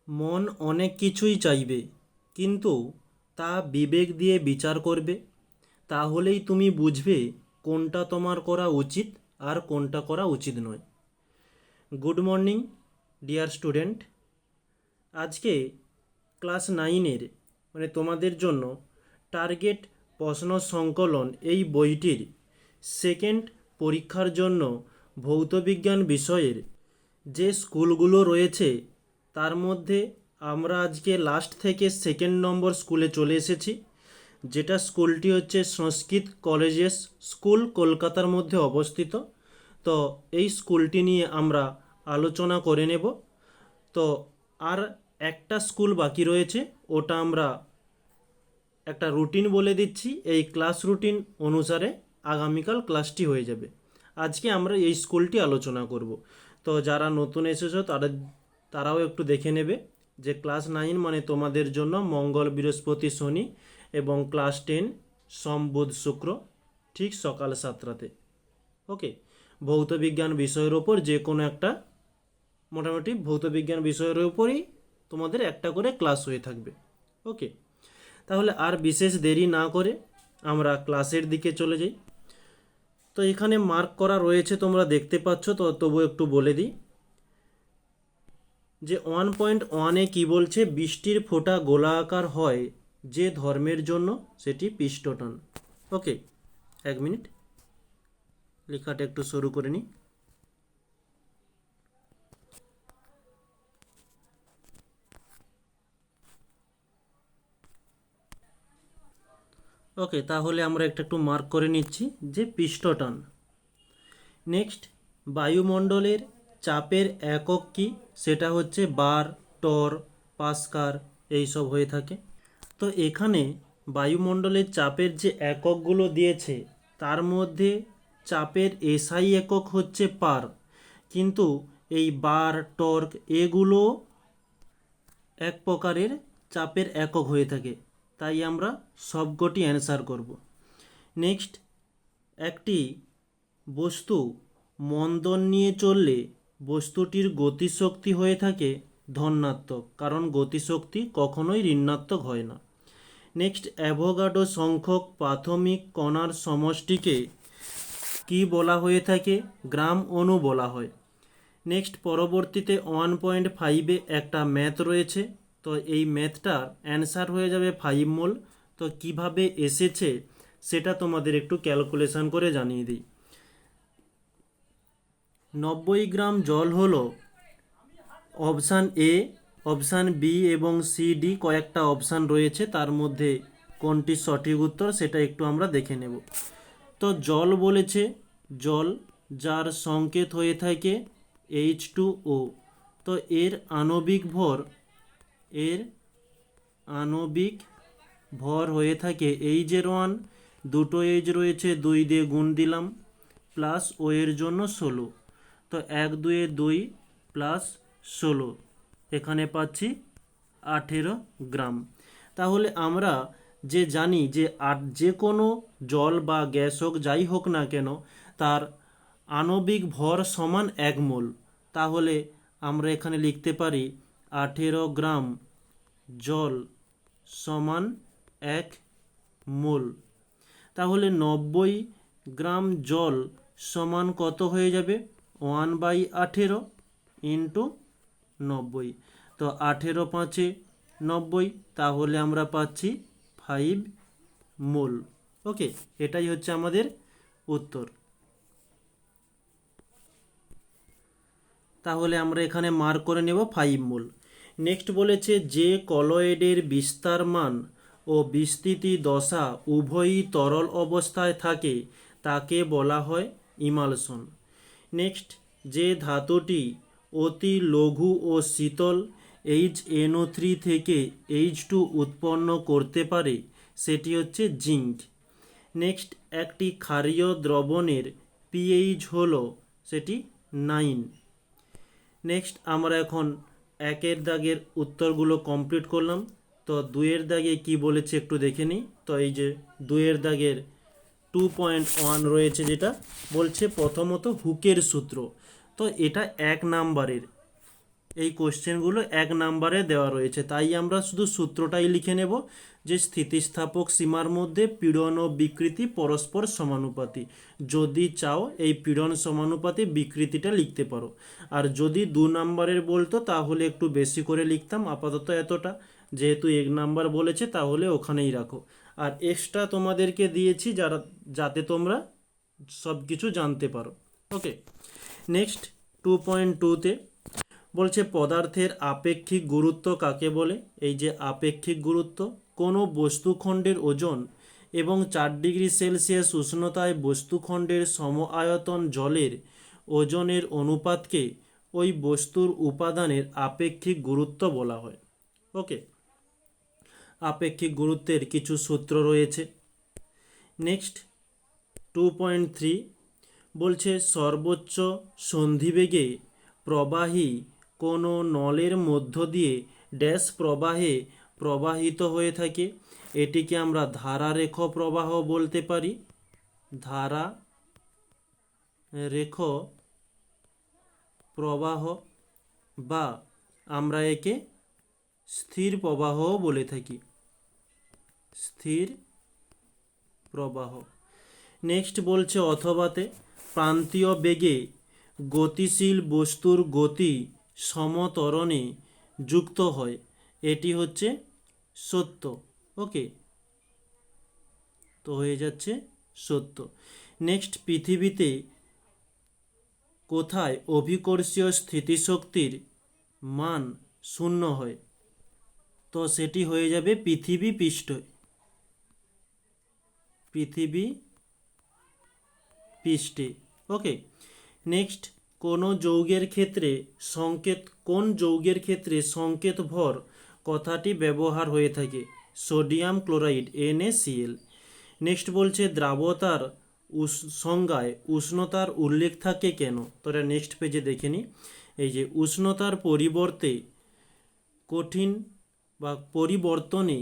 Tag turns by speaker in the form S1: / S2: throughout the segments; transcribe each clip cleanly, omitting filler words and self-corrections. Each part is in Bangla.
S1: মন অনেক কিছুই চাইবে, কিন্তু তা বিবেক দিয়ে বিচার করবে। তাহলেই তুমি বুঝবে কোনটা তোমার করা উচিত আর কোনটা করা উচিত নয়। Good morning dear student. আজকে ক্লাস নাইনের তোমাদের জন্য টার্গেট প্রশ্ন সংকলন এই বইটির সেকেন্ড পরীক্ষার জন্য ভৌতবিজ্ঞান বিষয়ের যে স্কুলগুলো রয়েছে তার মধ্যে আমরা আজকে লাস্ট থেকে সেকেন্ড নম্বর স্কুলে চলে এসেছি, যেটা স্কুলটি হচ্ছে সংস্কৃত কলেজেস স্কুল, কলকাতার মধ্যে অবস্থিত। তো এই স্কুলটি নিয়ে আমরা আলোচনা করে নেব। তো আর একটা স্কুল বাকি রয়েছে, ওটা আমরা একটা রুটিন বলে দিচ্ছি। এই ক্লাস রুটিন অনুসারে আগামীকাল ক্লাসটি হয়ে যাবে। আজকে আমরা এই স্কুলটি আলোচনা করব। তো যারা নতুন এসেছো তারাও একটু দেখে নেবে যে ক্লাস 9 মানে তোমাদের জন্য মঙ্গল, বৃহস্পতি, শনি এবং ক্লাস 10 সোম, বুধ, শুক্র, ঠিক সকাল 7টাতে। ওকে, ভৌতবিজ্ঞান বিষয়ের ওপর যে কোনো একটা, মোটামুটি ভৌতবিজ্ঞান বিষয়ের উপরই তোমাদের একটা করে ক্লাস হয়ে থাকবে। ওকে, তাহলে আর বিশেষ দেরি না করে আমরা ক্লাসের দিকে চলে যাই। তো এখানে মার্ক করা রয়েছে, তোমরা দেখতে পাচ্ছ। তো তবু একটু বলে দিই যে 1.1-এ কী বলছে, বৃষ্টির ফোঁটা গোলাকার হয় যে ধর্মের জন্য সেটি পৃষ্ঠটান। ওকে, 1 মিনিট লেখাটা একটু শুরু করে নিই। ওকে, তাহলে আমরা একটু মার্ক করে নিচ্ছি যে পৃষ্ঠটান। নেক্সট, বায়ুমণ্ডলের চাপের একক কি? সেটা হচ্ছে বার, টর, পাস্কাল এইসব হয়ে থাকে। তো এখানে বায়ুমণ্ডলের চাপের যে এককগুলো দিয়েছে তার মধ্যে চাপের এসআই একক হচ্ছে পার, কিন্তু এই বার, টর্ক এগুলো এক প্রকারের চাপের একক হয়ে থাকে, তাই আমরা সবকটি অ্যান্সার করব। নেক্সট, একটি বস্তু মন্দন নিয়ে চললে বস্তুটির গতিশক্তি হয়ে থাকে ধনাত্মক, কারণ গতিশক্তি কখনোই ঋণাত্মক হয় না। নেক্সট, অ্যাভোগাড্রো সংখ্যক প্রাথমিক কণার সমষ্টিকে কি বলা হয়ে থাকে? গ্রাম অণু বলা হয়। নেক্সট, পরবর্তীতে 1.5-এ একটা ম্যাথ রয়েছে, তো এই ম্যাথটার অ্যান্সার হয়ে যাবে 5 মোল। তো কিভাবে এসেছে সেটা তোমাদের একটু ক্যালকুলেশন করে জানিয়ে দিই। 90 গ্রাম জল হলো অপশান এ, অপশান বি এবং সি, ডি কয়েকটা অপশান রয়েছে, তার মধ্যে কোনটি সঠিক উত্তর সেটা একটু আমরা দেখে নেব। তো জল বলেছে, জল যার সংকেত হয়ে থাকে H2O। তো এর আণবিক ভর হয়ে থাকে H1, দুটো H রয়েছে, 2 দিয়ে গুণ দিলাম, প্লাস ও এর জন্য 16। তো 1 2 2 প্লাস 16, এখানে পাচ্ছি 18 গ্রাম। তাহলে আমরা যে জানি যে যে কোনো জল বা গ্যাস হোক, যাই হোক না কেন, তার আণবিক ভর সমান 1 মোল। তাহলে আমরা এখানে লিখতে পারি 18 গ্রাম জল সমান 1 মোল। তাহলে 90 গ্রাম জল সমান কত হয়ে যাবে? 1/18 ইন্টু 90। তো 18 5 90, তাহলে আমরা পাচ্ছি 5 মোল। ওকে, এটাই হচ্ছে আমাদের উত্তর। তাহলে আমরা এখানে মার্ক করে নেব 5 মোল। নেক্সট বলেছে, যে কলয়েডের বিস্তার মান ও বিস্তৃতি দশা উভয়ই তরল অবস্থায় থাকে তাকে বলা হয় ইমালশন। নেক্সট, যে ধাতুটি অতি লঘু ও শীতল HNO3 থেকে H2 উৎপন্ন করতে পারে সেটি হচ্ছে জিঙ্ক। নেক্সট, একটি ক্ষারীয় দ্রবণের পিএইচ হলো সেটি 9। নেক্সট, আমরা এখন 1-এর দাগের উত্তরগুলো কমপ্লিট করলাম। তো 2-এর দাগে কি বলেছে একটু দেখে নিই। তো এই যে 2-এর দাগের 2.1 রয়েছে, যেটা বলছে প্রথমত হুকের সূত্র। তো এটা 1 নাম্বারের, এই কোশ্চেনগুলো 1 নাম্বারে দেওয়া রয়েছে, তাই আমরা শুধু সূত্রটাই লিখে নেব যে স্থিতিস্থাপক সীমার মধ্যে পীড়ন ও বিকৃতি পরস্পর সমানুপাতি। যদি চাও এই পীড়ন সমানুপাতি বিকৃতিটা লিখতে পারো, আর যদি 2 নাম্বারের বলতো তাহলে একটু বেশি করে লিখতাম, আপাতত এতটা। যেহেতু 1 নাম্বার বলেছে তাহলে ওখানেই রাখো, আর এক্সট্রা তোমাদেরকে দিয়েছি যাতে তোমরা সব কিছু জানতে পারো। ওকে, নেক্সট 2.2তে বলছে পদার্থের আপেক্ষিক গুরুত্ব কাকে বলে। এই যে আপেক্ষিক গুরুত্ব, কোনো বস্তুখণ্ডের ওজন এবং 4 ডিগ্রি সেলসিয়াস উষ্ণতায় বস্তুখণ্ডের সম আয়তন জলের ওজনের অনুপাতকে ওই বস্তুর উপাদানের আপেক্ষিক গুরুত্ব বলা হয়। ওকে, আপেক্ষিক গুরুত্বের কিছু সূত্র রয়েছে। নেক্সট 2.3 বলছে সর্বোচ্চ সন্ধিবেগে প্রবাহী কোনো নলের মধ্য দিয়ে ড্যাশ প্রবাহে প্রবাহিত হয়ে থাকে, এটিকে আমরা ধারারেখ প্রবাহ বলতে পারি, ধারারেখ প্রবাহ, বা আমরা একে স্থির প্রবাহও বলে থাকি, স্থির প্রবাহ। নেক্সট বলছে অথবাতে প্রান্তীয় বেগে গতিশীল বস্তুর গতি সমত্বরণে যুক্ত হয়, এটি হচ্ছে সত্য। ওকে, তো হয়ে যাচ্ছে সত্য। নেক্সট পৃথিবীতে কোথায় অভিকর্ষীয় স্থিতিশক্তির মান 0 হয়, তো সেটি হয়ে যাবে পৃথিবী পৃষ্ঠে। ওকে, নেক্সট কোন যৌগের ক্ষেত্রে সংকেত ভর কথাটি ব্যবহার হয়ে থাকে, সোডিয়াম ক্লোরাইড NaCl। নেক্সট বলছে দ্রাবতার সংজ্ঞায় উষ্ণতার উল্লেখ থাকে কেন, তো এটা নেক্সট পেজে দেখে নিই। এই যে উষ্ণতার পরিবর্তনে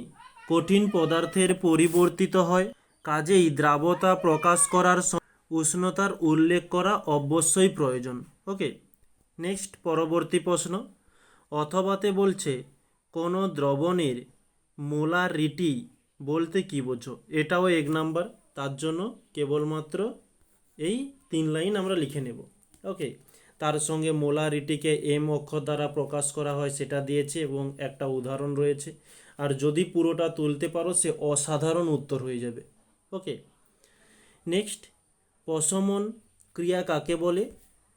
S1: কঠিন পদার্থের পরিবর্তিত হয়, কাজেই দ্রাবতা প্রকাশ করার উষ্ণতার উল্লেখ করা অবশ্যই প্রয়োজন। ওকে, নেক্সট পরবর্তী প্রশ্ন, অথবাতে বলছে কোনো দ্রবণের মোলারিটি বলতে কি বোঝো, এটাও 1 নাম্বার, তার জন্য কেবলমাত্র এই 3 লাইন আমরা লিখে নেব। ওকে, তার সঙ্গে মোলারিটিকে M অক্ষর দ্বারা প্রকাশ করা হয় সেটা দিয়েছে এবং একটা উদাহরণ রয়েছে, আর যদি পুরোটা তুলতে পারো সে অসাধারণ উত্তর হয়ে যাবে। ওকে, নেক্সট প্রশমন ক্রিয়া কাকে বলে,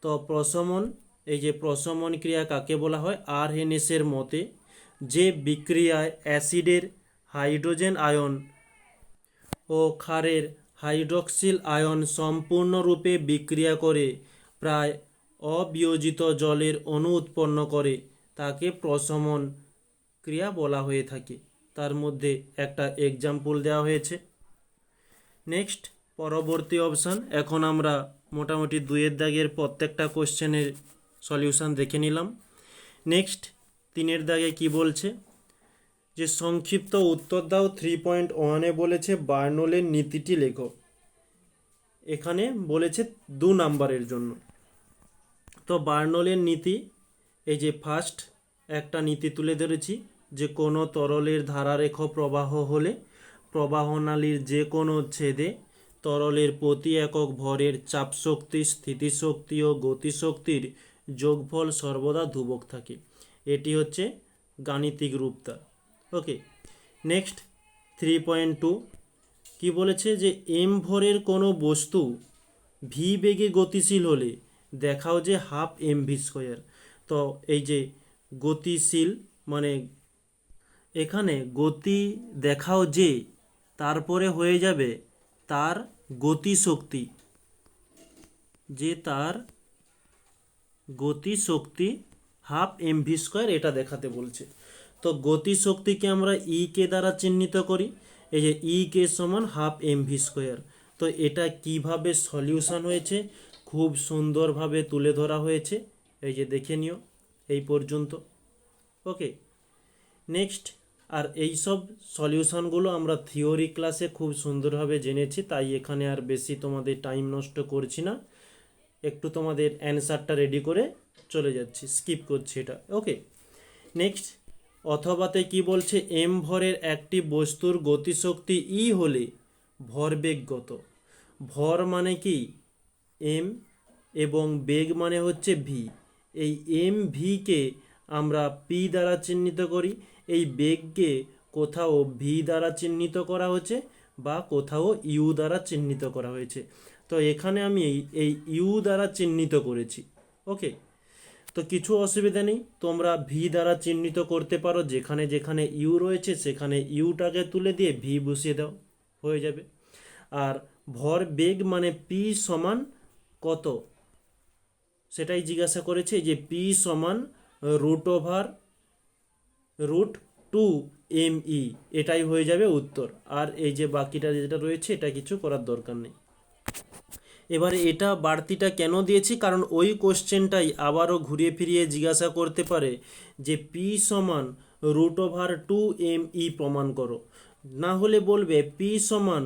S1: তো এই যে প্রশমন ক্রিয়া কাকে বলা হয়, আরহেনিসের মতে যে বিক্রিয়ায় অ্যাসিডের হাইড্রোজেন আয়ন ও ক্ষারের হাইড্রক্সিল আয়ন সম্পূর্ণরূপে বিক্রিয়া করে প্রায় অবিয়োজিত জলের অণু উৎপন্ন করে তাকে প্রশমন ক্রিয়া বলা হয়ে থাকে। তার মধ্যে একটা এক্সাম্পল দেওয়া হয়েছে। নেক্সট পরবর্তী অপশান, এখন আমরা মোটামুটি 2 দাগের প্রত্যেকটা কোশ্চেনের সলিউশন দেখে নিলাম। নেক্সট 3 দাগে কি বলছে, যে সংক্ষিপ্ত উত্তর দাও 3.1-এ বলেছে বার্নৌলির নীতিটি লেখো, এখানে বলেছে 2 নাম্বারের জন্য। তো বার্নৌলির নীতি, এই যে ফার্স্ট একটা নীতি তুলে ধরেছি, যে কোনো তরলের ধারারেখ প্রবাহ হলে প্রবাহনালীর যে কোনো ছেদে তরলের প্রতি একক ভরের চাপশক্তি, স্থিতিশক্তি ও গতিশক্তির যোগফল সর্বদা ধ্রুবক থাকে, এটি হচ্ছে গাণিতিক রূপ তার। ওকে, নেক্সট 3.2 কি বলেছে, যে M ভরের কোনো বস্তু v বেগে গতিশীল হলে দেখাও যে হাফ mv²। তো এই যে গতিশীল মানে এখানে গতি দেখাও যে, তারপরে হয়ে যাবে তার গতিশক্তি, যে তার গতিশক্তি হাফ mv², এটা দেখাতে বলছে। তো গতিশক্তিকে আমরা E কে দ্বারা চিহ্নিত করি, এই যে E কে সমান হাফ mv²। তো এটা কিভাবে সলিউশন হয়েছে খুব সুন্দরভাবে তুলে ধরা হয়েছে, এই যে দেখে নিও এই পর্যন্ত। ওকে, নেক্সট, আর এই সব সলিউশনগুলো আমরা থিওরি ক্লাসে খুব সুন্দরভাবে জেনেছি, তাই এখানে আর বেশি তোমাদের টাইম নষ্ট করছি না, একটু তোমাদের অ্যান্সারটা রেডি করে চলে যাচ্ছি, স্কিপ করছি এটা। ওকে, নেক্সট, অথবাতে কি বলছে, এম ভরের একটি বস্তুর গতিশক্তি ই হলে ভরবেগ কত। ভর মানে কি এম এবং বেগ মানে হচ্ছে ভি। এই এম ভিকে আমরা পি দ্বারা চিহ্নিত করি, এই বেগকে কোথাও ভি দ্বারা চিহ্নিত করা হয়েছে বা কোথাও ইউ দ্বারা চিহ্নিত করা হয়েছে। তো এখানে আমি এই ইউ দ্বারা চিহ্নিত করেছি। ওকে, তো কিছু অসুবিধা নেই, তোমরা ভি দ্বারা চিহ্নিত করতে পারো, যেখানে যেখানে ইউ রয়েছে সেখানে ইউটাকে তুলে দিয়ে ভি বসিয়ে দাও, হয়ে যাবে। আর ভর বেগ মানে পি সমান কত, সেটাই জিজ্ঞাসা করেছে, যে পি সমান √2mE, এটাই হয়ে যাবে উত্তর। আর এই যে বাকিটা যেটা রয়েছে এটা কিছু করার দরকার নেই। এবারে এটা বাড়তিটা কেন দিয়েছি, কারণ ওই কোশ্চেনটাই আবারও ঘুরিয়ে ফিরিয়ে জিজ্ঞাসা করতে পারে যে পি সমান √2mE প্রমাণ করো, না হলে বলবে পি সমান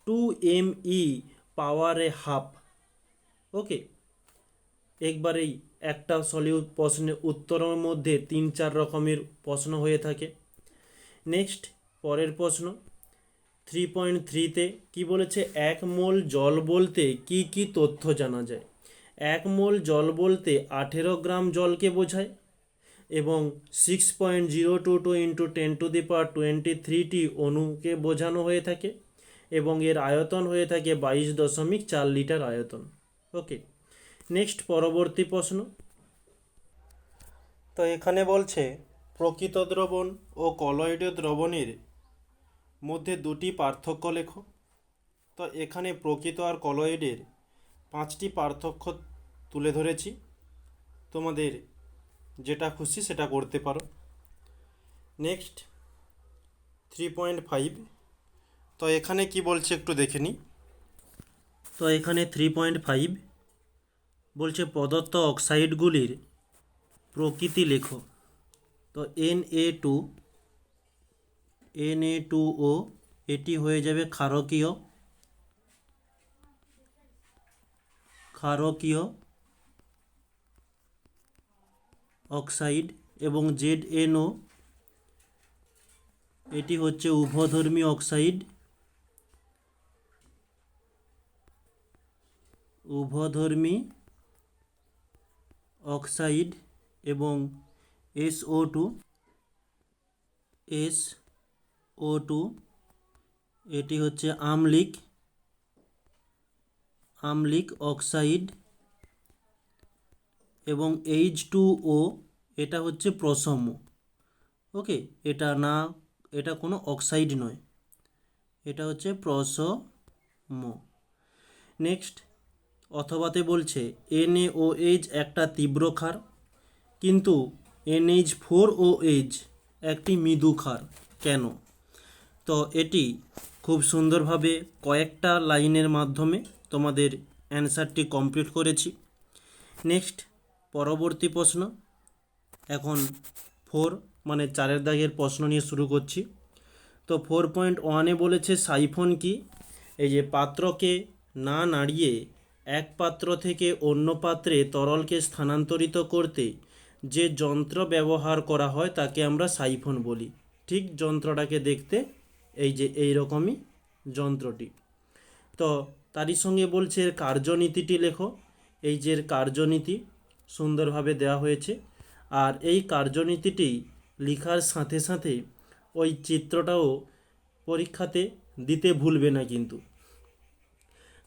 S1: 2mE পাওয়ারে হাফ। ওকে, একবারেই একটা প্রশ্নের উত্তরের মধ্যে 3-4 রকমের প্রশ্ন হয়ে থাকে। নেক্সট, পরের প্রশ্ন 3.3-তে কি বলেছে, 1 মোল জল বলতে কি কি তথ্য জানা যায়। 1 মোল জল বলতে 18 গ্রাম জলকে বোঝায় এবং 6.022 × 10⁻23টি অণুকে বোঝানো হয়ে থাকে এবং এর আয়তন হয়ে থাকে 22.4 লিটার আয়তন। ওকে, নেক্সট, পরবর্তী প্রশ্ন। তো এখানে বলছে প্রকৃত দ্রবণ ও কলয়েডীয় দ্রবণের মধ্যে দুটি পার্থক্য লেখো। তো এখানে প্রকৃত আর কলয়েডের 5টি পার্থক্য তুলে ধরেছি, তোমাদের যেটা খুশি সেটা করতে পারো। নেক্সট 3.5, তো এখানে কি বলছে একটু দেখে নিই। তো এখানে 3.5 বলছে প্রদত্ত অক্সাইডগুলির প্রকৃতি লেখো। তো Na2O এটি হয়ে যাবে ক্ষারকীয় অক্সাইড এবং ZNO এটি হচ্ছে উভধর্মী অক্সাইড এবং SO2 এটি হচ্ছে আম্লিক অক্সাইড এবং H2O এটা হচ্ছে প্রশম্য। ওকে, এটা কোনো অক্সাইড নয়, এটা হচ্ছে প্রশম্য। নেক্সট, অথবাতে বলছে NaOH একটা তীব্র ক্ষার কিন্তু NH4OH একটি মৃদু ক্ষার, কেন? তো এটি খুব সুন্দরভাবে কয়েকটা লাইনের মাধ্যমে তোমাদের অ্যান্সারটি কমপ্লিট করেছি। নেক্সট, পরবর্তী প্রশ্ন, এখন 4 মানে 4 দাগের প্রশ্ন নিয়ে শুরু করছি। তো 4.1-এ বলেছে সাইফন কি। এই যে পাত্রকে না নাড়িয়ে এক পাত্র থেকে অন্য পাত্রে তরলকে স্থানান্তরিত করতে যে যন্ত্র ব্যবহার করা হয় তাকে আমরা সাইফন বলি। ঠিক যন্ত্রটাকে দেখতে এই যে এই রকমই যন্ত্রটি। তো তারই সঙ্গে বলছে এর কার্যনীতিটি লেখো। এই যে কার্যনীতি সুন্দরভাবে দেওয়া হয়েছে, আর এই কার্যনীতিটি লেখার সাথে সাথে ওই চিত্রটাও পরীক্ষাতে দিতে ভুলবে না কিন্তু,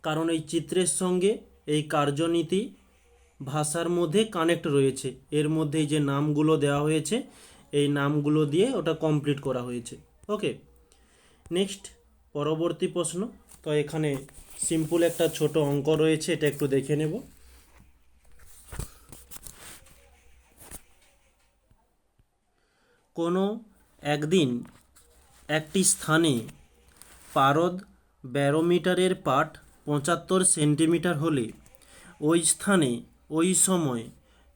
S1: কারণ এই চিত্রের সঙ্গে এই কার্যনীতি ভাষার মধ্যে কানেক্ট রয়েছে। এর মধ্যে যে নামগুলো দেওয়া হয়েছে এই নামগুলো দিয়ে ওটা কমপ্লিট করা হয়েছে। ওকে, নেক্সট, পরবর্তী প্রশ্ন। তো এখানে সিম্পল একটা ছোট অঙ্ক রয়েছে, এটা একটু দেখে নেব। কোনো একদিন একটি স্থানে পারদ ব্যারোমিটারের পাঠ 75 সেন্টিমিটার হলে ওই স্থানে ওই সময়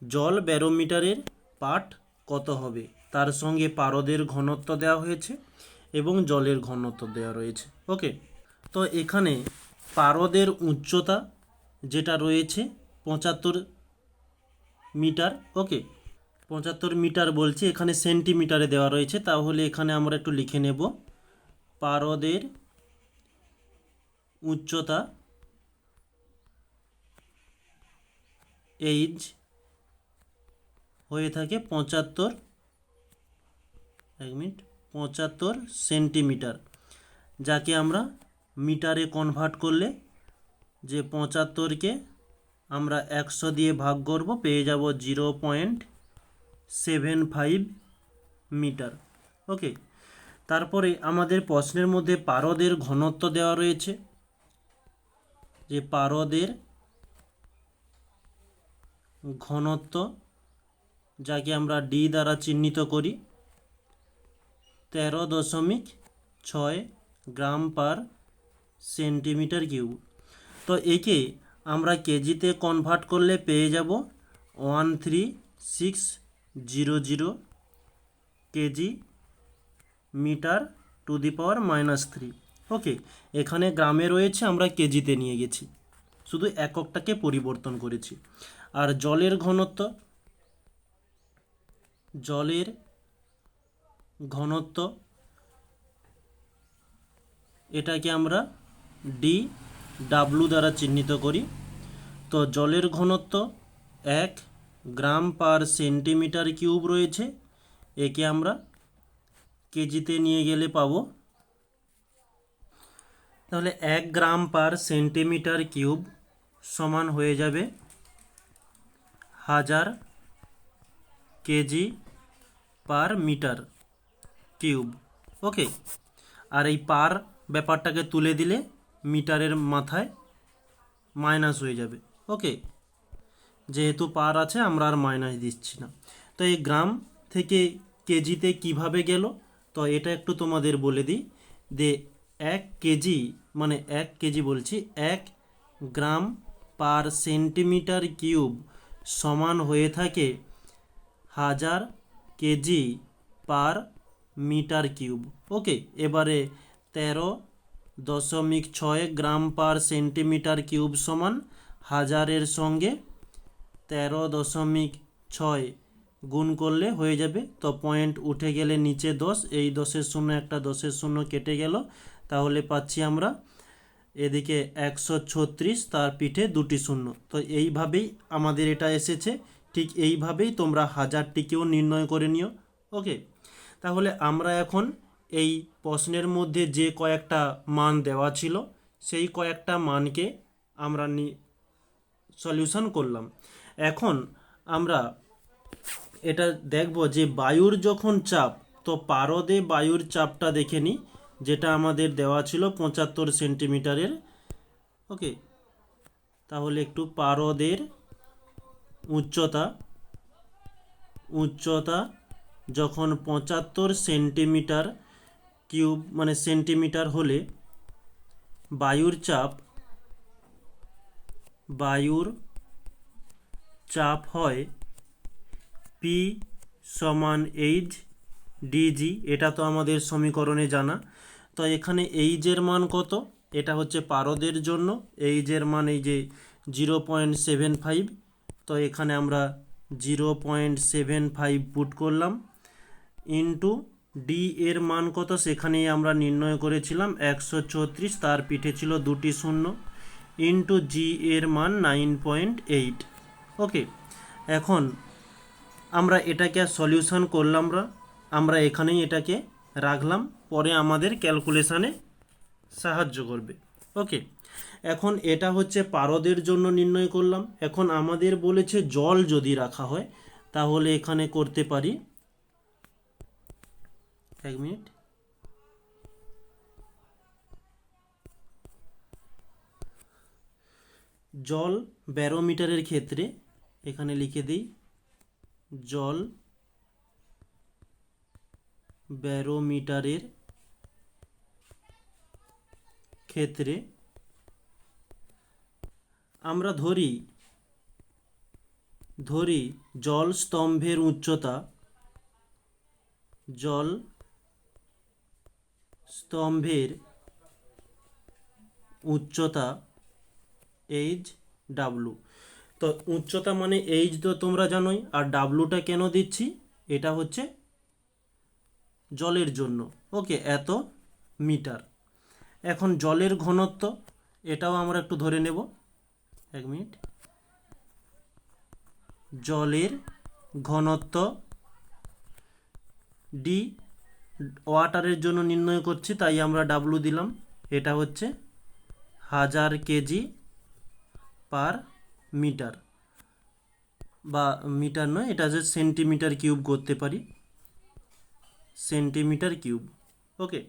S1: জল ব্যারোমিটারের পাঠ কত হবে। তার সঙ্গে পারদের ঘনত্ব দেওয়া হয়েছে এবং জলের ঘনত্ব দেওয়া রয়েছে। ওকে, তো এখানে পারদের উচ্চতা যেটা রয়েছে 75 মিটার। ওকে, 75 মিটার বলছি, এখানে সেন্টিমিটারে দেওয়া রয়েছে, তাহলে এখানে আমরা একটু লিখে নেব পারদের উচ্চতা এইচ হয়ে থাকে 75, 75 সেন্টিমিটার, যাকে আমরা মিটারে কনভার্ট করলে যে 75কে আমরা 100 দিয়ে ভাগ করব, পেয়ে যাব 0.75 মিটার। ওকে, তারপরে আমাদের প্রশ্নের মধ্যে পারদের ঘনত্ব দেওয়া রয়েছে, যে পারদের ঘনত্ব, যাকে আমরা ডি দ্বারা চিহ্নিত করি, 13.6 গ্রাম পার সেন্টিমিটার কিউব। তো একে আমরা কেজিতে কনভার্ট করলে পেয়ে যাব 13600 কেজি মিটার টু দি পাওয়ার -3। ওকে, এখানে গ্রামে রয়েছে, আমরা কেজিতে নিয়ে গেছি, শুধু এককটাকে পরিবর্তন করেছি। আর জলের ঘনত্ব, জলের ঘনত্ব এটাকে আমরা ডি ডাব্লু দ্বারা চিহ্নিত করি। তো জলের ঘনত্ব 1 গ্রাম পার সেন্টিমিটার কিউব রয়েছে, একে আমরা কেজিতে নিয়ে গেলে পাবো, তাহলে 1 গ্রাম পার সেন্টিমিটার কিউব সমান হয়ে যাবে 1000 কেজি পার মিটার কিউব। ওকে, আর এই পার ব্যাপারটাকে তুলে দিলে মিটারের মাথায় মাইনাস হয়ে যাবে। ওকে, যেহেতু পার আছে আমরা আর মাইনাস দিচ্ছি না। তো এই গ্রাম থেকে কেজিতে কিভাবে গেল, তো এটা একটু তোমাদের বলে দিই। যে 1 কেজি মানে 1 কেজি বলছি, 1 গ্রাম পার সেন্টিমিটার কিউব সমান হয়ে থাকে 1000 কেজি পার মিটার কিউব। ওকে, এবারে 13.6 গ্রাম পার সেন্টিমিটার কিউব সমান 1000-এর সঙ্গে 13.6 গুণ করলে হয়ে যাবে। তো পয়েন্ট উঠে গেলে নিচে 10, এই 10-এর শূন্য একটা 10-এর শূন্য কেটে গেল, তাহলে পাচ্ছি আমরা এদিকে 136, তার পিঠে 2টি শূন্য। তো এইভাবেই আমাদের এটা এসেছে, ঠিক এইভাবেই তোমরা হাজারটিকেও নির্ণয় করে নিও। ওকে, তাহলে আমরা এখন এই প্রশ্নের মধ্যে যে কয়েকটা মান দেওয়া ছিল, সেই কয়েকটা মানকে আমরা সলিউশন করলাম। এখন আমরা এটা দেখব যে বায়ুর যখন চাপ, তো পারদে বায়ুর চাপটা দেখে নিই, যেটা আমাদের দেওয়া ছিল 75 সেন্টিমিটারের। ওকে, তাহলে একটু পারদের উচ্চতা, উচ্চতা যখন 75 সেন্টিমিটার কিউব মানে সেন্টিমিটার হলে বায়ুর চাপ, বায়ুর চাপ হয় পি সমান এইচ ডিজি। এটা তো আমাদের সমীকরণে জানা। তো এখানে এইচের মান কত, এটা হচ্ছে পারদের জন্য, এইচের মান এই যে 0.75। তো এখানে আমরা 0.75 পুট করলাম, ইন্টু ডি এর মান কত সেখানেই আমরা নির্ণয় করেছিলাম 136, তার পিঠে ছিল 2টি শূন্য, ইন্টু জি এর মান 9.8। ওকে, এখন আমরা এটাকে সলিউশন করলাম, আমরা এখানেই এটাকে রাখলাম, পরে আমাদের ক্যালকুলেশানে সাহায্য করবে। ওকে, এখন এটা হচ্ছে পারদের জন্য নির্ণয় করলাম। এখন আমাদের বলেছে জল যদি রাখা হয়, তাহলে এখানে করতে পারি, 1 মিনিট, জল ব্যারোমিটারের ক্ষেত্রে এখানে লিখে দিই, জল ব্যারোমিটারের ক্ষেত্রে আমরা ধরি জল স্তম্ভের উচ্চতা, জল স্তম্ভের উচ্চতা এইচ ডাব্লু। তো উচ্চতা মানে এইচ তো তোমরা জানোই, আর ডাব্লুটা কেন দিচ্ছি, এটা হচ্ছে জলের জন্য। ওকে, এত মিটার। এখন জলের ঘনত্ব, এটাও আমরা একটু ধরে নেব, 1 মিনিট। জলের ঘনত্ব ডি, ওয়াটারের জন্য নির্ণয় করছি তাই আমরা ডাব্লু দিলাম। এটা হচ্ছে 1000 কেজি পার মিটার, বা মিটার নয়, এটা হচ্ছে সেন্টিমিটার কিউব করতে পারি, সেন্টিমিটার কিউব। ওকে,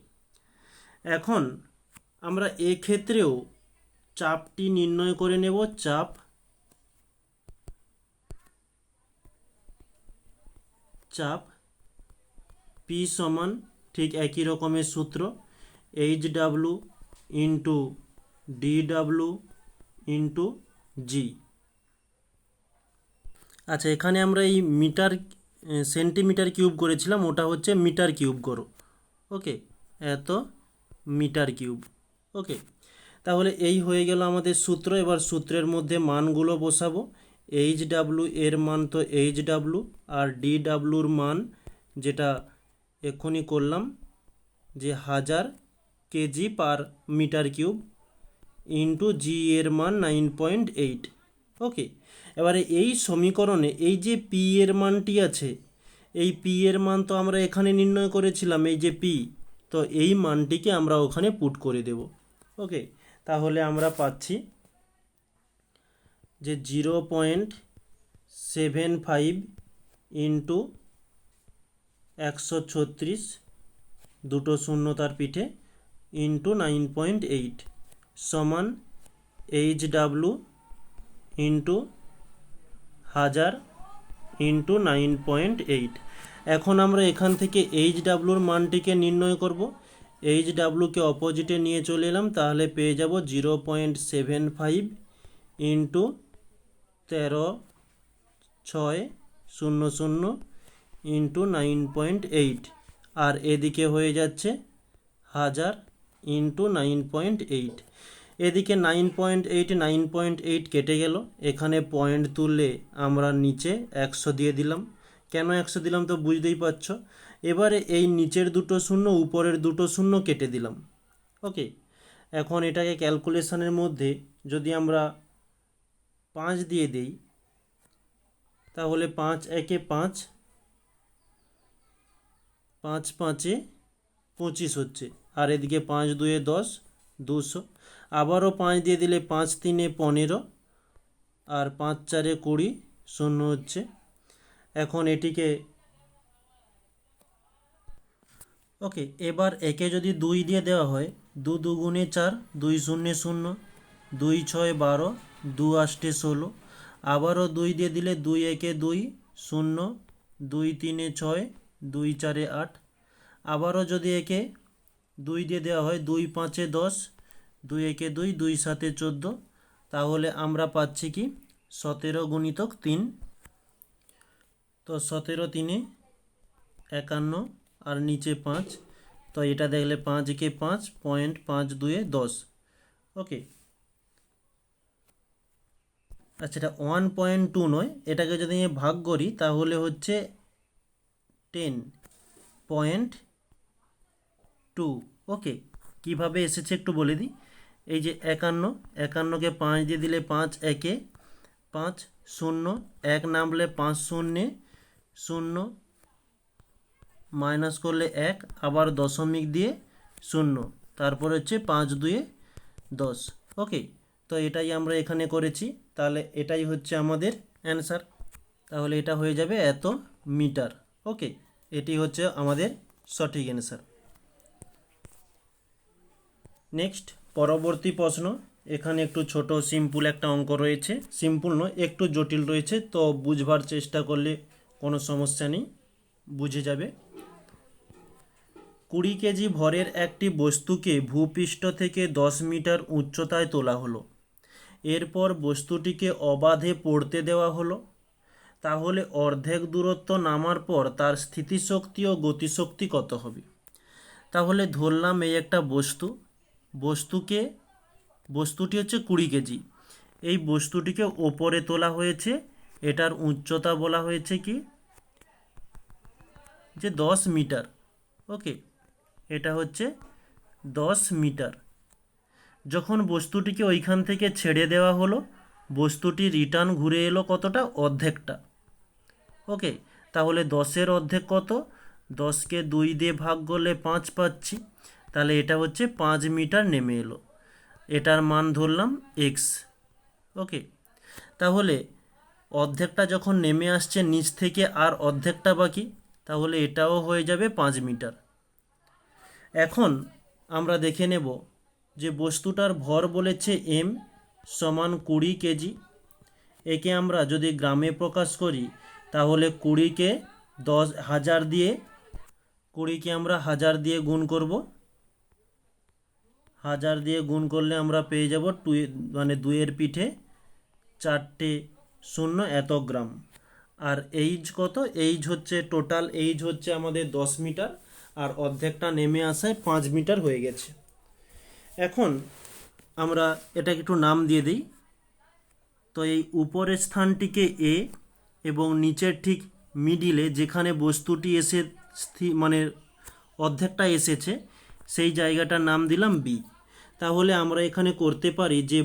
S1: এখন আমরা এক্ষেত্রেও চাপটি নির্ণয় করে নেব। চাপ চাপ পি সমান ঠিক একই রকমের সূত্র, H W into D W into G. আচ্ছা, এখানে আমরা এই মিটার সেন্টিমিটার কিউব করেছিলাম, ওটা হচ্ছে মিটার কিউব করো। ওকে, এত মিটার কিউব। ওকে, তাহলে এই হয়ে গেল আমাদের সূত্র। এবার সূত্রের মধ্যে মানগুলো বসাবো। এইচ ডাব্লু এর মান তো এইচ ডাব্লু, আর ডি ডাব্লুর মান যেটা এক্ষুনি করলাম, যে 1000 kg per metre cube, into G এর মান 9.8। ওকে, এবারে এই সমীকরণে এই যে পি এর মানটি আছে, এই পি এর মান তো আমরা এখানে নির্ণয় করেছিলাম, এই যে পি, তো এই মানটিকে আমরা ওখানে পুট করে দেব। ওকে, তাহলে আমরা পাচ্ছি যে 0.75 ইন্টু 136, দুটো শূন্য তার পিঠে, ইন্টু 9.8 সমান এইচ ডাব্লু ইন্টু 1000 ইন্টু 9.8। এখন আমরা এখান থেকে এইচ ডাব্লুর মানটিকে নির্ণয় করব। এইচ ডাব্লুকে অপোজিটে নিয়ে চলে এলাম, তাহলে পেয়ে যাব 0.75 ইন্টু 13,600 ইন্টু 9.8, আর এদিকে হয়ে যাচ্ছে 1000 ইন্টু 9.8। এদিকে 9.8 কেটে গেল, এখানে পয়েন্ট তুললে আমরা নিচে 100 দিয়ে দিলাম। কেন 100 দিলাম তো বুঝতেই পারছো। এবারে এই নিচের দুটো শূন্য, উপরের দুটো শূন্য কেটে দিলাম। ওকে, এখন এটাকে ক্যালকুলেশনের মধ্যে যদি আমরা 5 দিয়ে দেই, তাহলে 5 একে 5, 5 5-এ 25 হচ্ছে, আর এদিকে 5 2-এ 10, 200। আবারও 5 দিয়ে দিলে 5 3-এ 15, আর 5 4-এ 20, শূন্য হচ্ছে। এখন এটিকে ওকে, এবার একে যদি 2 দিয়ে দেওয়া হয়, 2 2 4, 2 0 0, 2 6 12, 2 8 16। আবারও 2 দিয়ে দিলে 2 1-এ 2, 0, 2 3-এ 6, 2 4-এ 8। আবারও যদি একে 2 দিয়ে দেওয়া হয়, 2 5-এ 10, 2 1-এ 2, 2 7-এ 14, তাহলে আমরা পাচ্ছি কি 17 গুণিতক 3। তো 17 3-এ 51, আর নিচে 5, তো এটা দেখলে 5 কে 5, 5 2-এ 10। ওকে, আচ্ছা, এটা 1.2 নয়, এটাকে যদি আমি ভাগ করি তাহলে হচ্ছে 10.2। ওকে, কিভাবে এসেছে একটু বলে দিই। এই যে 51, 51-কে 5 দিয়ে দিলে 5 1-এ 5, 0 1 নামলে 5 0-এ 0, মাইনাস করলে 1, আবার দশমিক দিয়ে 0, তারপর হচ্ছে 5 2-এ 10। ওকে, তো এটাই আমরা এখানে করেছি, তাহলে এটাই হচ্ছে আমাদের অ্যান্সার। তাহলে এটা হয়ে যাবে এত মিটার। ওকে, এটি হচ্ছে আমাদের সঠিক অ্যান্সার। নেক্সট, পরবর্তী প্রশ্ন। এখানে একটু ছোট সিম্পল একটা অঙ্ক রয়েছে, সিম্পল নয়, একটু জটিল রয়েছে, তো বুঝবার চেষ্টা করলে কোনো সমস্যা নেই, বুঝে যাবে। 20 কেজি ভরের একটি বস্তুকে ভূপৃষ্ঠ থেকে 10 মিটার উচ্চতায় তোলা হলো। এরপর বস্তুটিকে অবাধে পড়তে দেওয়া হলো। তাহলে অর্ধেক দূরত্ব নামার পর তার স্থিতিশক্তি ও গতিশক্তি কত হবে? তাহলে ধরলাম এই একটা বস্তুটি হচ্ছে 20 কেজি। এই বস্তুটিকে ওপরে তোলা হয়েছে, এটার উচ্চতা বলা হয়েছে কি যে 10 মিটার। ওকে, এটা হচ্ছে 10 মিটার। যখন বস্তুটিকে ওইখান থেকে ছেড়ে দেওয়া হলো, বস্তুটি রিটার্ন ঘুরে এলো কতটা, অর্ধেকটা। ওকে, তাহলে 10-এর অর্ধেক কত, 10কে 2 দিয়ে ভাগ করলে 5 পাচ্ছি, তাহলে এটা হচ্ছে 5 মিটার নেমে এলো। এটার মান ধরলাম এক্স। ওকে, তাহলে অর্ধেকটা যখন নেমে আসছে নিচ থেকে আর অর্ধেকটা বাকি, তাহলে এটাও হয়ে যাবে 5 মিটার। এখন আমরা দেখে নেব যে বস্তুটার ভর বলেছে এম সমান 20 কেজি। একে আমরা যদি গ্রামে প্রকাশ করি তাহলে 20কে 10,000 দিয়ে, 20কে আমরা 1000 দিয়ে গুণ করব। 1000 দিয়ে গুণ করলে আমরা পেয়ে যাব 2-এর পিঠে 4টে শূন্য, এত গ্রাম। আর এইজ কত, এইজ হচ্ছে টোটাল এইজ হচ্ছে আমাদের 10 মিটার, আর অর্ধেকটা নেমে আসায় 5 মিটার হয়ে গেছে। এখন আমরা এটাকে একটু নাম দিয়ে দিই। তো এই উপরের স্থানটিকে এ এবং নিচের ঠিক মিডিলে যেখানে বস্তুটি এসে মানে অর্ধেকটা এসেছে সেই জায়গাটার নাম দিলাম বি। তাহলে আমরা এখানে করতে পারি যে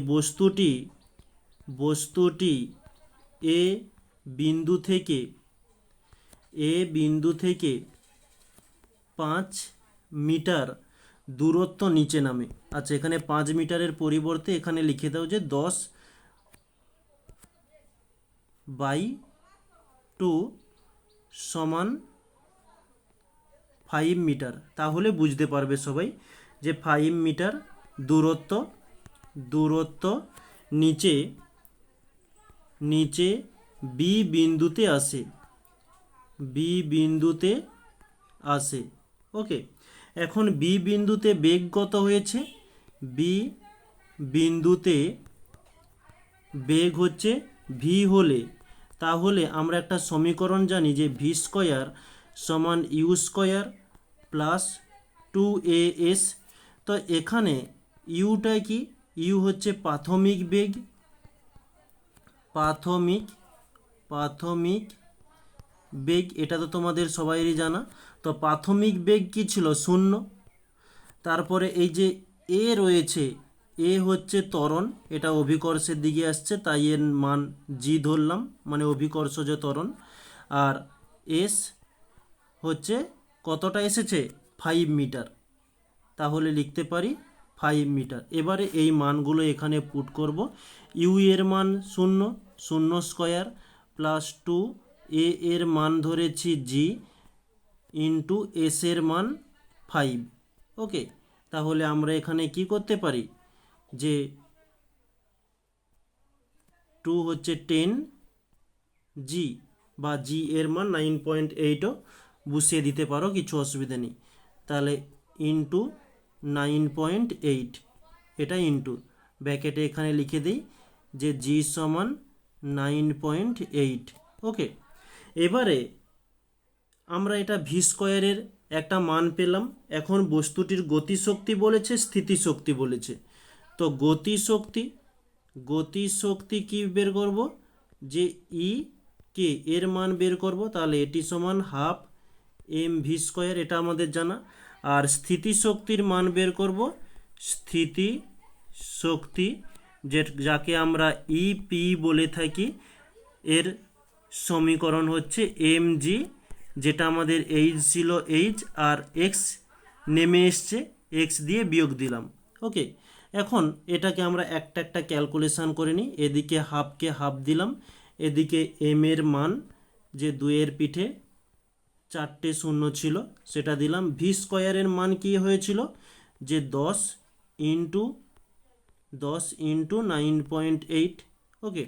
S1: বস্তুটি এ বিন্দু থেকে 5 মিটার দূরত্ব নিচে নামে। আচ্ছা, এখানে 5 মিটারের পরিবর্তে এখানে লিখে দাও যে 10/2 সমান 5 মিটার। তাহলে বুঝতে পারবে সবাই যে 5 মিটার দূরত্ব নিচে বি বিন্দুতে আসে। ওকে, এখন বি বিন্দুতে বেগ কত হয়েছে, বি বিন্দুতে বেগ হচ্ছে ভি হলে, তাহলে আমরা একটা সমীকরণ জানি যে ভি স্কোয়ার সমান ইউ স্কোয়ার প্লাস 2as। তো এখানে ইউটা কি, ইউ হচ্ছে প্রাথমিক বেগ, এটা তো তোমাদের সবাইরই জানা। তো প্রাথমিক বেগ কি ছিল, 0। তারপরে এই যে এ রয়েছে, এ হচ্ছে ত্বরণ, এটা অভিকর্ষের দিকে আসছে, তাই এর মান জি ধরলাম, মানে অভিকর্ষজ ত্বরণ। আর এস হচ্ছে কতটা এসেছে, 5 মিটার, তাহলে লিখতে পারি 5 মিটার। এবারে এই মানগুলো এখানে পুট করব। ইউ এর মান 0 স্কোয়ার প্লাস 2, এর মান ধরেছি জি ইন্টু এস এর মান 5। ওকে, তাহলে আমরা এখানে কি করতে পারি যে 2 হচ্ছে 10 জি, বা জি এর মান 9.8ও বসিয়ে দিতে পারো, কিছু অসুবিধা নেই। তাহলে ইন্টু 9.8, এটা ইন্টু ব্র্যাকেটে এখানে লিখে দিই যে জি সমান 9.8। ওকে, এবারে আমরা এটা ভি স্কোয়ারের একটা মান পেলাম। এখন বস্তুটির গতিশক্তি বলেছে, স্থিতিশক্তি বলেছে। তো গতিশক্তি কি বের করব, যে ই কে এর মান বের করব, তাহলে এটি সমান হাফ এম ভি স্কোয়ার, এটা আমাদের জানা। আর স্থিতিশক্তির মান বের করব, স্থিতিশক্তি যাকে আমরা ইপি বলে থাকি, এর সমীকরণ হচ্ছে এম জি, যেটা আমাদের এইচ ছিল এইচ, আর এক্স নেমে এসছে, এক্স দিয়ে বিয়োগ দিলাম। ওকে, এখন এটাকে আমরা একটা ক্যালকুলেশন করে নিই। এদিকে হাফকে হাফ দিলাম, এদিকে এম এর মান যে 2-এর পিঠে 4টে শূন্য ছিল সেটা দিলাম। ভি স্কোয়ারের মান কি হয়েছিল, যে 10 ইন্টু 9.8। ওকে,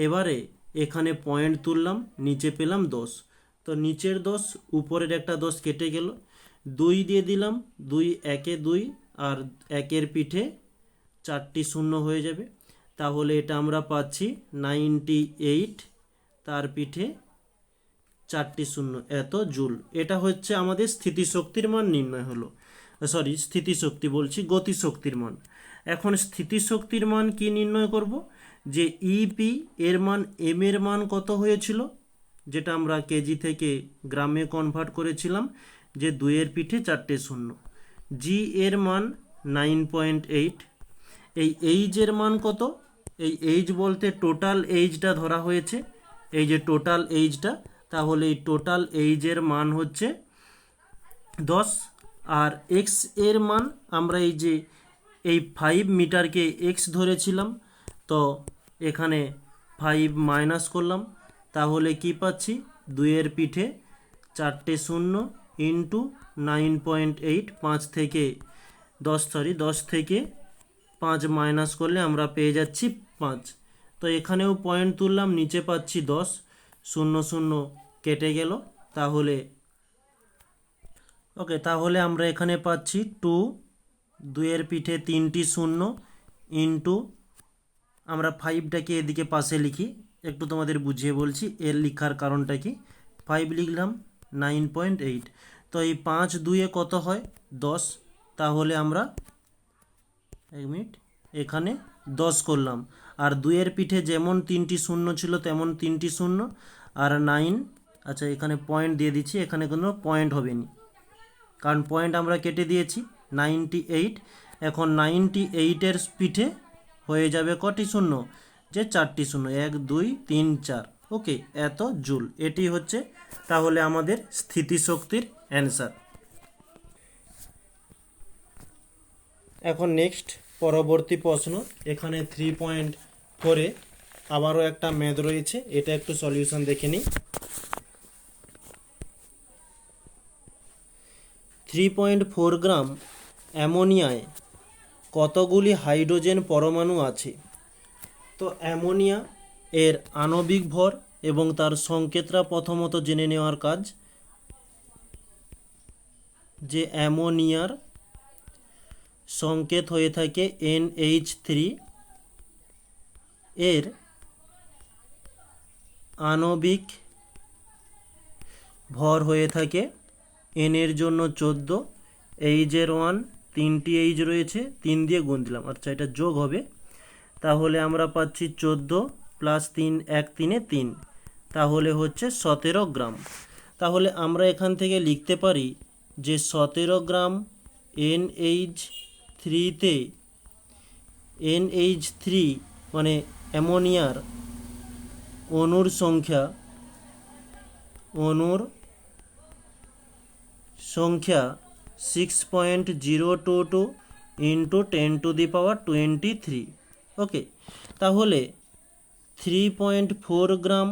S1: এবারে এখানে পয়েন্ট তুললাম, নিচে পেলাম 10। তো নিচের 10 উপরের একটা 10 কেটে গেল, 2 দিয়ে দিলাম, 2 একে 2, আর 1-এর পিঠে 4টি শূন্য হয়ে যাবে। তাহলে এটা আমরা পাচ্ছি 98, তার পিঠে 4টি শূন্য, এত জুল। এটা হচ্ছে আমাদের স্থিতিশক্তির মান নির্ণয় হলো। স্থিতিশক্তি বলছি, গতিশক্তির মান। এখন স্থিতিশক্তির মান কি নির্ণয় করব, যে ইপি এর মান এম এর মান কত হয়েছিল, যেটা আমরা কেজি থেকে গ্রামে কনভার্ট করেছিলাম, যে 2-এর পিঠে 4টে শূন্য। জি এর মান 9.8। এই এইচের মান কত? এই এইচ বলতে টোটাল এইচটা ধরা হয়েছে, এই যে টোটাল এইচটা, তাহলে এই টোটাল এইচের মান হচ্ছে 10। আর এক্স এর মান আমরা এই যে এই 5 মিটারকে এক্স ধরেছিলাম, তো এখানে 5 মাইনাস করলাম, তাহলে কি পাচ্ছি? 2-এর পিঠে 4টে শূন্য ইন্টু 9.8। 5 থেকে 10 থেকে 5 মাইনাস করলে আমরা পেয়ে যাচ্ছি 5। তো এখানেও পয়েন্ট তুললাম, নিচে পাচ্ছি 10, 0 0 কেটে গেল, তাহলে ওকে, তাহলে আমরা এখানে পাচ্ছি 2, 2-এর পিঠে 3টি শূন্য ইন্টু, আমরা 5টাকে এদিকে পাশে লিখি, একটু তোমাদের বুঝিয়ে বলছি এর লেখার কারণটা কি। 5 লিখলাম, 9.8। তো এই 5 2-এ কত হয়? 10। তাহলে আমরা 1 মিনিট এখানে 10 করলাম। আর 2-এর পিঠে যেমন 3টি শূন্য ছিল তেমন 3টি শূন্য, আর 9, আচ্ছা এখানে পয়েন্ট দিয়ে দিচ্ছি, এখানে কোনো পয়েন্ট হবে না কারণ পয়েন্ট আমরা কেটে দিয়েছি। 98। এখন 98-এর পিঠে হয়ে যাবে কটি শূন্য? যে 4টি শূন্য, 1 2 3 4। ওকে, এত জুল, এটি হচ্ছে তাহলে আমাদের স্থিতিশক্তির অ্যান্সার। এখন নেক্সট পরবর্তী প্রশ্ন, এখানে 3.4-এ আবারও একটা ম্যাথ রয়েছে, এটা একটু সলিউশন দেখে নিই। 3.4 গ্রাম অ্যামোনিয়ায় কতগুলি হাইড্রোজেন পরমাণু আছে? তো অ্যামোনিয়া এর আণবিক ভর এবং তার সংকেতটা প্রথমত জেনে নেওয়ার কাজ। যে অ্যামোনিয়ার সংকেত হয়ে থাকে NH3, এর আণবিক ভর হয়ে থাকে N এর জন্য 14, এইচের 1, 3টি এইচ রয়েছে, 3 দিয়ে গুণ দিলাম, আচ্ছা এটা যোগ হবে, তাহলে আমরা পাচ্ছি 14 প্লাস 3, 1 3-এ 3, তাহলে হচ্ছে 17 গ্রাম। তাহলে আমরা এখান থেকে লিখতে পারি যে 17 গ্রাম NH3-তে, NH3 মানে অ্যামোনিয়ার অণুর সংখ্যা 6.022 ইন্টু 10⁻23। ওকে, তাহলে 3.4 গ্রাম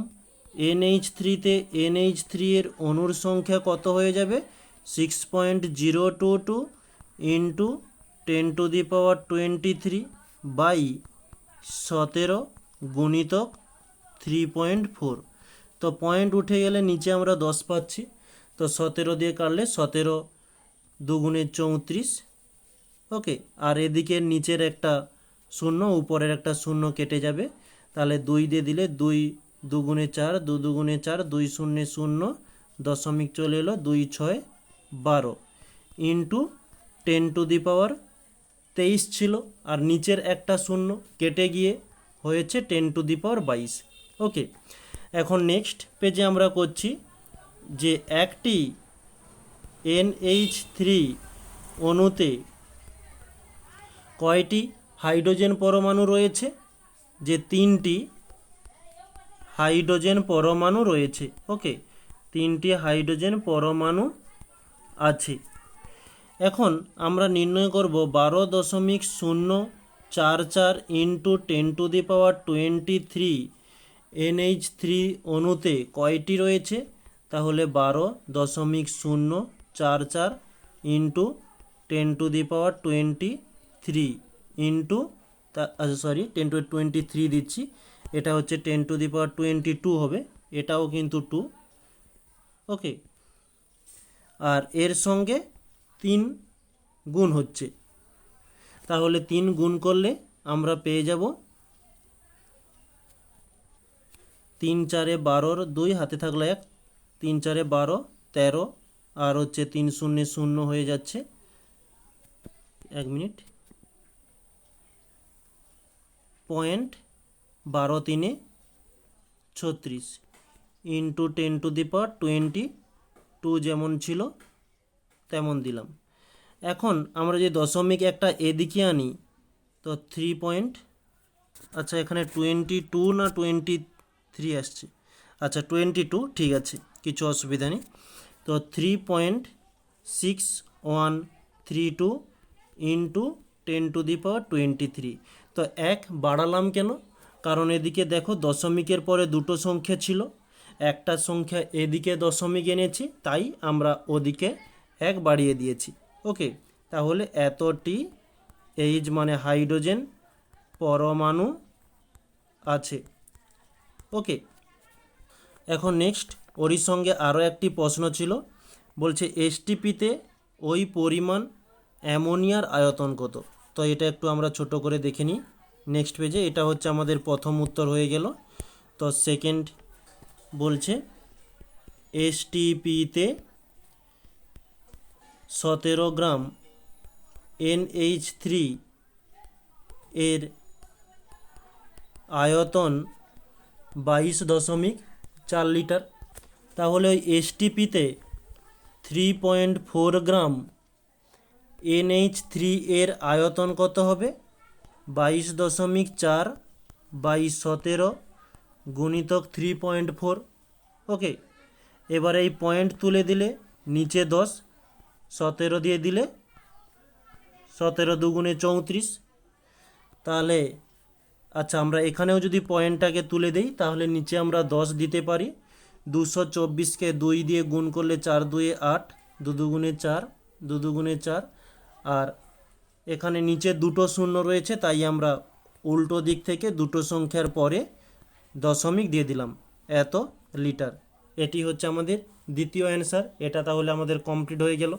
S1: NH3-তে NH3 এর অণুর সংখ্যা কত হয়ে যাবে? 6.022 ইন্টু 10⁻23 বাই 17 গুণিতক 3.4। তো পয়েন্ট উঠে গেলে নিচে আমরা 10 পাচ্ছি, তো 17 দিয়ে কাটলে 17 2 34। ওকে, আর এদিকে নিচের একটা শূন্য, উপরের একটা শূন্য কেটে যাবে, তাহলে 2 দিয়ে দিলে 2 2 4, 2 2 4, 2 0 0, দশমিক চলে এলো, 2 6 12 ইন্টু 10⁻23 ছিল, আর নিচের একটা শূন্য কেটে গিয়ে হয়েছে 10⁻22। ওকে, এখন নেক্সট পেজে আমরা করছি যে একটি NH3 অণুতে কয়টি হাইড্রোজেন পরমাণু রয়েছে? যে 3টি হাইড্রোজেন পরমাণু রয়েছে। ওকে, 3টি হাইড্রোজেন পরমাণু আছে। এখন আমরা নির্ণয় করব 12.044 ইন্টু 10⁻23 NH3 অণুতে কয়টি রয়েছে? তাহলে 12.044 ইন্টু 10⁻23 ইন্টু, সরি 10⁻23 দিচ্ছি, এটা হচ্ছে 10⁻22 হবে, এটাও কিন্তু 2। ওকে, আর এর সঙ্গে 3 গুণ হচ্ছে, তাহলে 3 গুণ করলে আমরা পেয়ে যাব 3 4 12, 2 হাতে থাকলো 1, 3 4 12 13, আর হচ্ছে 3 0 0 হয়ে যাচ্ছে। 1 মিনিট, 0.3 12 3 36 ইন্টু 10⁻22 যেমন ছিল তেমন দিলাম। এখন আমরা যে দশমিক একটা এদিকে আনি তো 3 পয়েন্ট, আচ্ছা এখানে 22 না 23 আসছে, আচ্ছা 22 ঠিক আছে, কিছু অসুবিধা নেই। তো 3.6132 ইন্টু 10⁻23। তো এক বাড়ালাম কেন? কারণ এদিকে দেখো দশমিকের পরে দুটো সংখ্যা ছিল, একটা সংখ্যা এদিকে দশমিক এনেছি, তাই আমরা ওদিকে এক বাড়িয়ে দিয়েছি। ওকে, তাহলে এতটি এইচ মানে হাইড্রোজেন পরমাণু আছে। ওকে, এখন নেক্সট ওরই সঙ্গে আরও একটি প্রশ্ন ছিল, বলছে এসটিপিতে ওই পরিমাণ অ্যামোনিয়ার আয়তন কত? তো এটা একটু আমরা ছোট করে দেখে নিই নেক্সট পেজে। এটা হচ্ছে আমাদের প্রথম উত্তর হয়ে গেল। তো সেকেন্ড বলছে এসটিপিতে 17 গ্রাম NH3 এর আয়তন 22.4 লিটার। তাহলে ওই এসটিপিতে 3.4 গ্রাম NH3 এর আয়তন কত হবে? 22.4 বাই 17 গুণিতক 3.4। ওকে, এবার এই পয়েন্ট তুলে দিলে নিচে 10, 17 দিয়ে দিলে 17 দুগুণে 34। তাহলে আচ্ছা আমরা এখানেও যদি পয়েন্টটাকে তুলে দিই তাহলে নিচে আমরা 10 দিতে পারি। 224কে 2 দিয়ে গুণ করলে 4 2 8, 2 দুগুণে 4, 2 দুগুণে 4, আর এখানে নিচে দুটো শূন্য রয়েছে, তাই আমরা উল্টো দিক থেকে দুটো সংখ্যার পরে দশমিক দিয়ে দিলাম, এত লিটার। এটি হচ্ছে আমাদের দ্বিতীয় অ্যান্সার। এটা তাহলে আমাদের কমপ্লিট হয়ে গেল।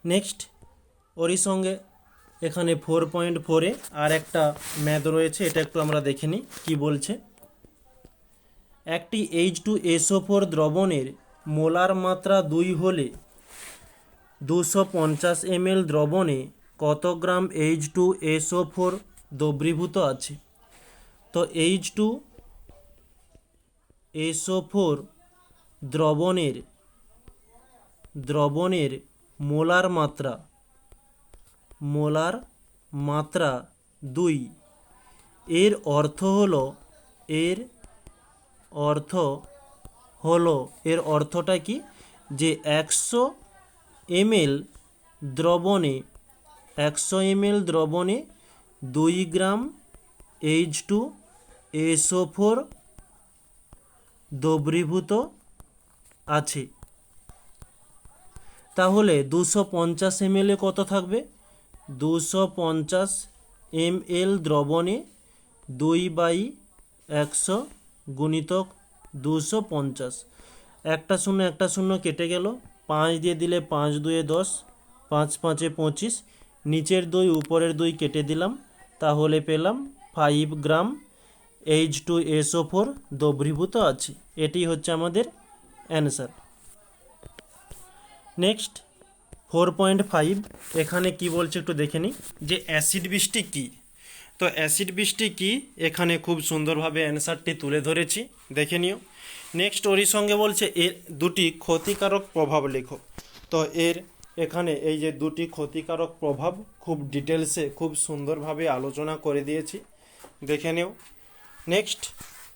S1: নেক্সট ওরই সঙ্গে এখানে 4.4-এ আর একটা ম্যাথ রয়েছে, এটা একটু আমরা দেখে নিই কী বলছে। একটি H2SO4 দ্রবণের মোলার মাত্রা 2 হলে 250 ml দ্রবণে কত গ্রাম H2SO4 দ্রবীভূত আছে? তো H2SO4 দ্রবণের মোলার মাত্রা 2। এর অর্থ হলো এর অর্থটা কি, যে 100 ml দ্রবণে 2 গ্রাম H2SO4 দ্রবীভূত আছে। তাহলে 250 ml এ কত থাকবে? 250 ml দ্রবণে 2/100 গুণিতক 250। একটা শূন্য কেটে গেল, 5 দিয়ে দিলে 5 2 10, 5 5 25, নিচের 2 উপরের 2 কেটে দিলাম, তাহলে পেলাম 5 গ্রাম H2SO4 দ্রবীভূত আছে। এটি হচ্ছে আমাদের অ্যান্সার। নেক্সট 4.5, এখানে কি বলছে একটু দেখে নিই, যে অ্যাসিড বৃষ্টি কী। তো অ্যাসিড বৃষ্টি কী, এখানে খুব সুন্দরভাবে অ্যান্সারটি তুলে ধরেছি, দেখে নিও। নেক্সট ওরই সঙ্গে বলছে এর দুটি ক্ষতিকারক প্রভাব লেখো। তো এখানে এই যে দুটি ক্ষতিকারক প্রভাব খুব ডিটেলসে খুব সুন্দরভাবে আলোচনা করে দিয়েছি, দেখে নিও। নেক্সট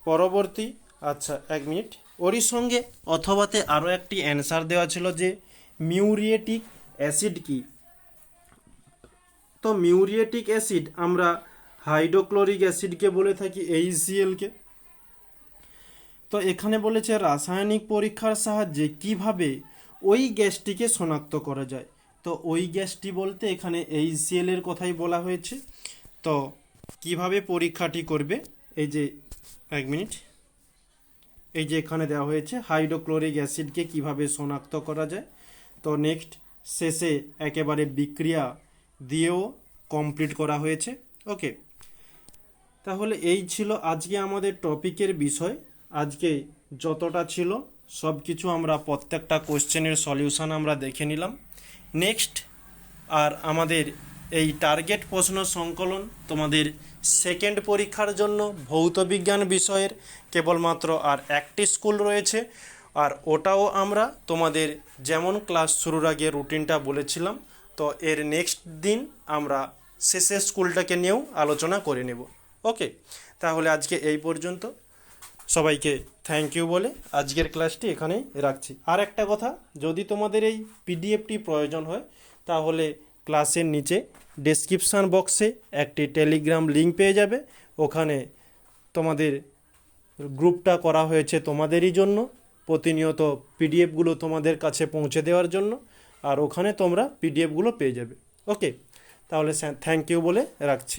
S1: পরবর্তী, আচ্ছা 1 মিনিট, ওরই সঙ্গে অথবাতে আরও একটি অ্যান্সার দেওয়া ছিল যে মিউরিয়েটিক অ্যাসিড কি। তো মিউরিয়েটিক অ্যাসিড আমরা হাইড্রোক্লোরিক অ্যাসিডকে বলে থাকি, HCl-কে। তো এখানে বলেছে রাসায়নিক পরীক্ষার সাহায্যে কিভাবে ওই গ্যাসটিকে শনাক্ত করা যায়। তো ওই গ্যাসটি বলতে এখানে HCl এর কথাই বলা হয়েছে। তো কিভাবে পরীক্ষাটি করবে, এই যে 1 মিনিট, এই যে এখানে দেওয়া হয়েছে হাইড্রোক্লোরিক অ্যাসিডকে কিভাবে শনাক্ত করা যায়। তো নেক্সট শেষে একেবারে বিক্রিয়া দিয়েও কমপ্লিট করা হয়েছে। ওকে, তাহলে এই ছিল আজকে আমাদের টপিকের বিষয়। আজকে যতটা ছিল সব কিছু আমরা প্রত্যেকটা কোশ্চেনের সলিউশন আমরা দেখে নিলাম। নেক্সট আর আমাদের এই টার্গেট প্রশ্ন সংকলন তোমাদের সেকেন্ড পরীক্ষার জন্য ভৌত বিজ্ঞান বিষয়ের কেবলমাত্র আর একটি স্কুল রয়েছে, আর ওটাও আমরা তোমাদের যেমন ক্লাস শুরুর আগে রুটিনটা বলেছিলাম, তো এর নেক্সট দিন আমরা শেষের স্কুলটাকে নিয়েও আলোচনা করে নেব। ওকে, তাহলে আজকে এই পর্যন্ত। সবাইকে থ্যাংক ইউ বলে আজকের ক্লাসটি এখানেই রাখছি। আর একটা কথা, যদি তোমাদের এই পিডিএফটি প্রয়োজন হয় তাহলে ক্লাসের নিচে ডেসক্রিপশান বক্সে একটি টেলিগ্রাম লিঙ্ক পেয়ে যাবে। ওখানে তোমাদের গ্রুপটা করা হয়েছে তোমাদেরই জন্য, প্রতিনিয়ত পিডিএফগুলো তোমাদের কাছে পৌঁছে দেওয়ার জন্য, আর ওখানে তোমরা পিডিএফগুলো পেয়ে যাবে। ওকে, তাহলে থ্যাংক ইউ বলে রাখছি।